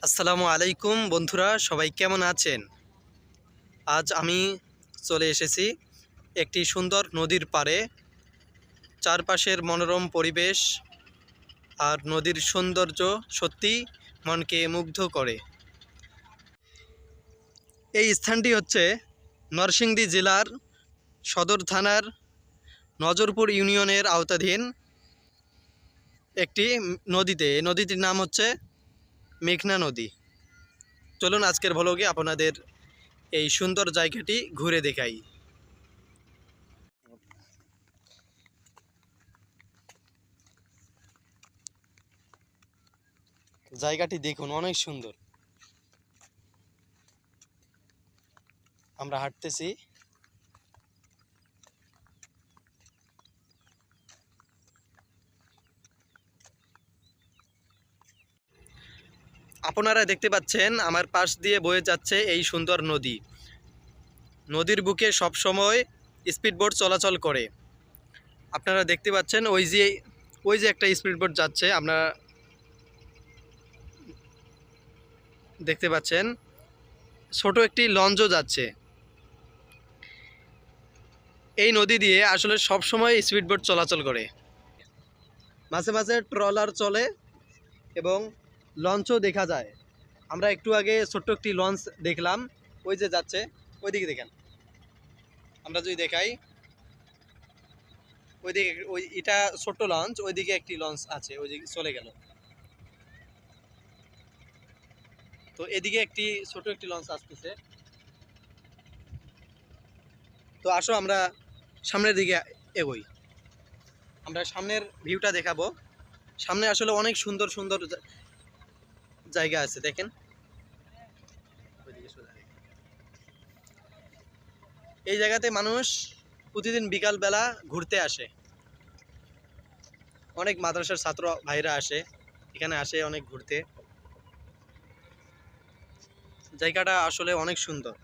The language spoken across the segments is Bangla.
আসসালামু আলাইকুম বন্ধুরা, সবাই কেমন আছেন? আজ আমি চলে এসেছি একটি সুন্দর নদীর পাড়ে। চারপাশের মনোরম পরিবেশ আর নদীর সৌন্দর্য সত্যিই মনকে মুগ্ধ করে। এই স্থানটি হচ্ছে নরসিংদী জেলার সদর থানার নজরপুর ইউনিয়নের আওতাধীন একটি নদীতে। এই নদীটির নাম হচ্ছে মেঘনা নদী। চলুন আজকের ভ্লগে আপনাদের এই সুন্দর জায়গাটি ঘুরে দেখাই। জায়গাটি দেখুন, অনেক সুন্দর। আমরা হাঁটতেছি। আপনারা দেখতে পাচ্ছেন আমার পাশ দিয়ে বয়ে যাচ্ছে এই সুন্দর নদী। নদীর বুকে সব সময় স্পিডবোট চলাচল করে। আপনারা দেখতে পাচ্ছেন ওই যে একটা স্পিডবোট যাচ্ছে, আপনারা দেখতে পাচ্ছেন। ছোট একটি লঞ্চও যাচ্ছে। এই নদী দিয়ে আসলে সব সময় স্পিডবোট চলাচল করে। মাঝে মাঝে ট্রলার চলে এবং লঞ্চও দেখা যায়। আমরা একটু আগে ছোট্ট একটি লঞ্চ দেখলাম, ওই যে যাচ্ছে, ওইদিকে দেখেন। আমরা যদি দেখাই, ওইদিকে ওই এটা ছোট্ট লঞ্চ, ওইদিকে একটি লঞ্চ আছে, ওইদিকে চলে গেল। তো এদিকে ছোট একটি লঞ্চ আসতেছে। তো আসো আমরা সামনের দিকে এগোই। আমরা সামনের ভিউটা দেখাবো। সামনে আসলে অনেক সুন্দর সুন্দর জায়গা আছে, দেখেন। এই জায়গাতে মানুষ প্রতিদিন বিকাল বেলা ঘুরতে আসে। অনেক মাদ্রাসার ছাত্র ভাইরা আসে, এখানে আসে অনেক ঘুরতে। জায়গাটা আসলে অনেক সুন্দর।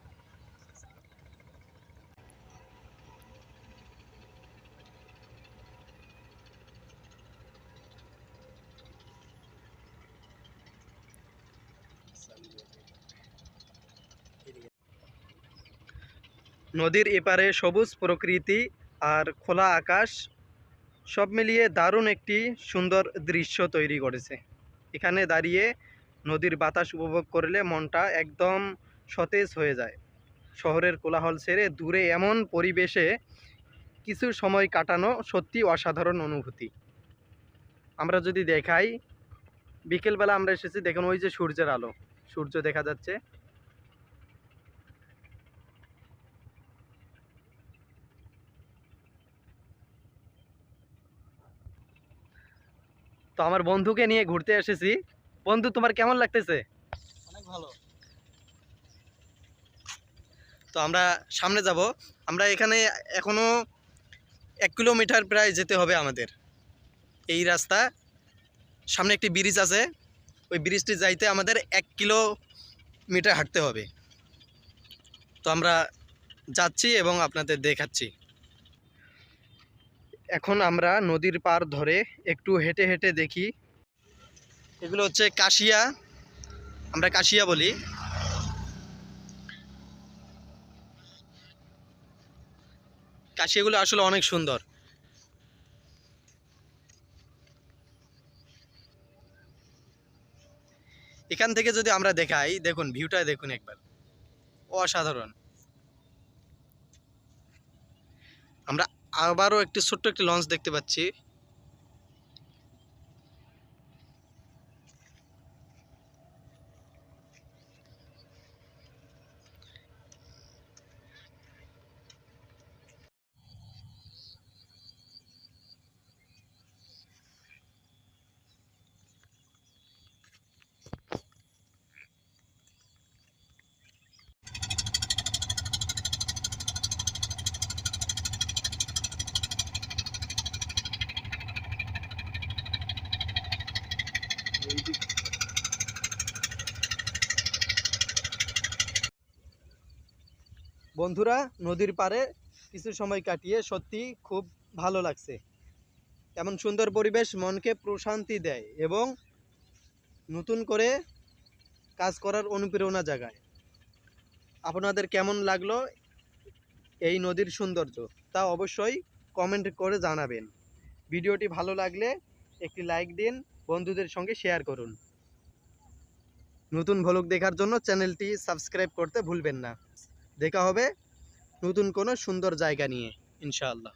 নদীর এপারে সবুজ প্রকৃতি আর খোলা আকাশ সব মিলিয়ে দারুণ একটি সুন্দর দৃশ্য তৈরি করেছে। এখানে দাঁড়িয়ে নদীর বাতাস উপভোগ করলে মনটা একদম সতেজ হয়ে যায়। শহরের কোলাহল ছেড়ে দূরে এমন পরিবেশে কিছু সময় কাটানো সত্যি অসাধারণ অনুভূতি। আমরা যদি দেখাই, বিকেলবেলা আমরা এসেছি, দেখুন ওই যে সূর্যের আলো, সূর্য দেখা যাচ্ছে। তো আমার বন্ধুকে নিয়ে ঘুরতে এসেছি। বন্ধু, তোমার কেমন লাগতেছে? অনেক ভালো। তো আমরা সামনে যাব। আমরা এখানে এখনো 1 কিলোমিটার প্রায় যেতে হবে আমাদের। এই রাস্তা, সামনে একটি ব্রিজ আছে, ওই ব্রিজটি যাইতে আমাদের 1 কিলোমিটার হাঁটতে হবে। তো আমরা যাচ্ছি এবং আপনাদের দেখাচ্ছি। এখন আমরা নদীর পার ধরে একটু হেঁটে হেঁটে দেখি। এগুলো হচ্ছে কাশিয়া, আমরা কাশিয়া বলি। কাশিয়াগুলো আসলে অনেক সুন্দর। এখান থেকে যদি আমরা দেখাই, দেখুন ভিউটা দেখুন একবার, অসাধারণ। আমরা আবারও ছোট্ট একটি লঞ্চ দেখতে পাচ্ছি। বন্ধুরা, নদীর পাড়ে কিছু সময় কাটিয়ে সত্যি খুব ভালো লাগছে। এমন সুন্দর পরিবেশ মনকে প্রশান্তি দেয় এবং নতুন করে কাজ করার অনুপ্রেরণা জাগায়। আপনাদের কেমন লাগলো এই নদীর সৌন্দর্য তা অবশ্যই কমেন্ট করে জানাবেন। ভিডিওটি ভালো লাগলে একটি লাইক দিন, বন্ধুদের সঙ্গে শেয়ার করুন। নতুন ভ্লগ দেখার জন্য চ্যানেলটি সাবস্ক্রাইব করতে ভুলবেন না। দেখা হবে নতুন কোনো সুন্দর জায়গা নিয়ে ইনশাআল্লাহ।